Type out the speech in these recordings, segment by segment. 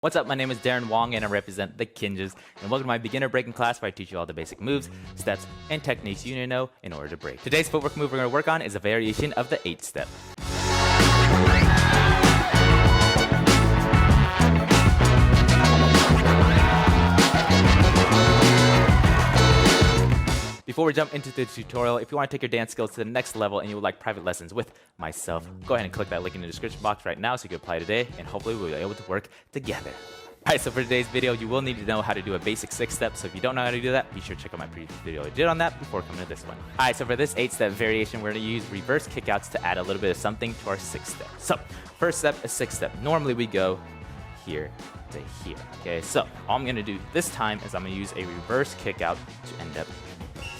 What's up, my name is Darren Wong and I represent the Kinjas, and welcome to my beginner breaking class where I teach you all the basic moves, steps, and techniques you need to know in order to break. Today's footwork move we're going to work on is a variation of the 8-step. Before we jump into the tutorial, if you want to take your dance skills to the next level and you would like private lessons with myself, go ahead and click that link in the description box right now so you can apply today, and hopefully we'll be able to work together. Alright, so for today's video, you will need to know how to do a basic 6-step, so if you don't know how to do that, be sure to check out my previous video I did on that before coming to this one. Alright, so for this 8-step variation, we're going to use reverse kickouts to add a little bit of something to our 6-step. So, first step is 6-step. Normally we go here to here, okay? So, all I'm going to do this time is I'm going to use a reverse kickout to end up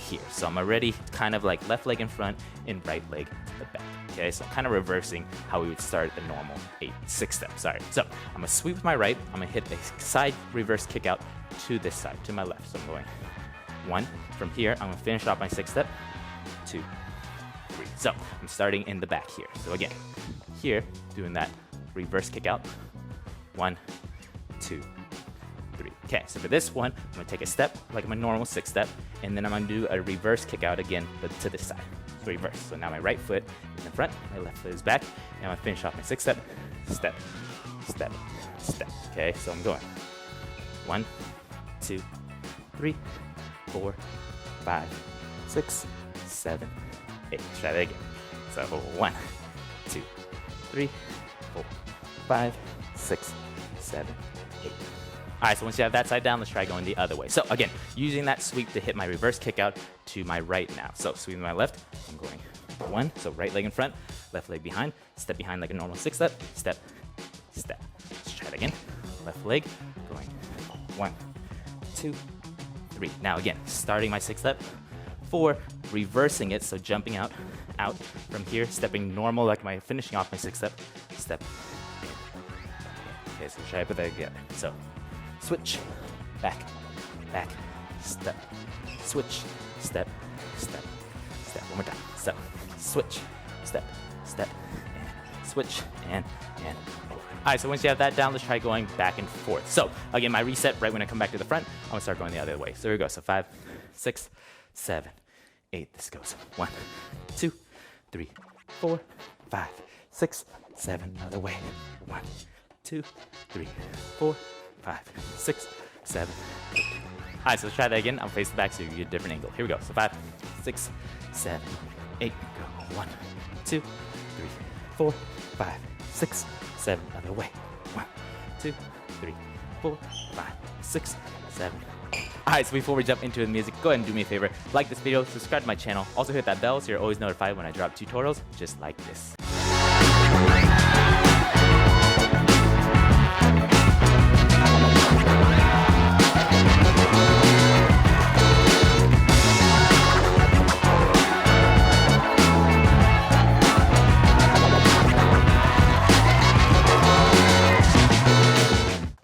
here. So I'm already kind of like left leg in front and right leg to the back. Okay, so I'm kind of reversing how we would start a normal 6-step. Sorry. So I'm gonna sweep with my right. I'm gonna hit a side reverse kick out to this side, to my left. So I'm going 1. From here, I'm gonna finish off my 6-step. 2, 3. So I'm starting in the back here. So again, here, doing that reverse kick out. 1, 2, 3. Okay, so for this one, I'm going to take a step like my normal 6-step, and then I'm going to do a reverse kick out again, but to this side. So reverse. So now my right foot is in front, my left foot is back, and I'm going to finish off my 6-step, step, step, step. Okay, so I'm going 1, 2, 3, 4, 5, 6, 7, 8. Let's try that again. So 1, 2, 3, 4, 5, 6, 7, 8. Alright, so once you have that side down, let's try going the other way. So again, using that sweep to hit my reverse kick out to my right now. So sweeping my left, I'm going 1, so right leg in front, left leg behind, step behind like a normal 6-step, step, step. Let's try it again. Left leg, going 1, 2, 3. Now again, starting my 6-step, 4, reversing it, so jumping out from here, stepping normal like my finishing off my 6-step, step. Okay, so try to put that together. So switch, back, back, step, switch, step, step, step. One more time. So, switch, step, step, and switch, and. Alright, so once you have that down, let's try going back and forth. So, again, my reset, right when I come back to the front, I'm going to start going the other way. So here we go. So 5, 6, 7, 8. This goes 1, 2, 3, 4, 5, 6, 7. Other way. 1, 2, 3, 4, 5, 6, 7, 8. Alright, so let's try that again. I'll face the back so you get a different angle. Here we go. So 5, 6, 7, 8. Go. 1, 2, 3, 4, 5, 6, 7. Other way. 1, 2, 3, 4, 5, 6, 7, 8. Alright, so before we jump into the music, go ahead and do me a favor. Like this video, subscribe to my channel. Also hit that bell so you're always notified when I drop tutorials just like this.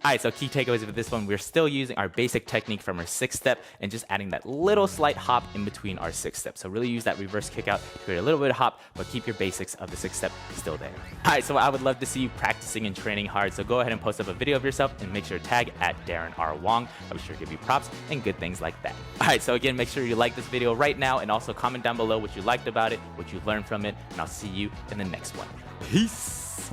Alright, so key takeaways with this one, we're still using our basic technique from our 6-step and just adding that little slight hop in between our 6-step. So really use that reverse kick out to create a little bit of hop, but keep your basics of the 6-step still there. Alright, so I would love to see you practicing and training hard, so go ahead and post up a video of yourself and make sure to tag at Darren R. Wong. I'll be sure to give you props and good things like that. Alright, so again, make sure you like this video right now and also comment down below what you liked about it, what you learned from it, and I'll see you in the next one. Peace!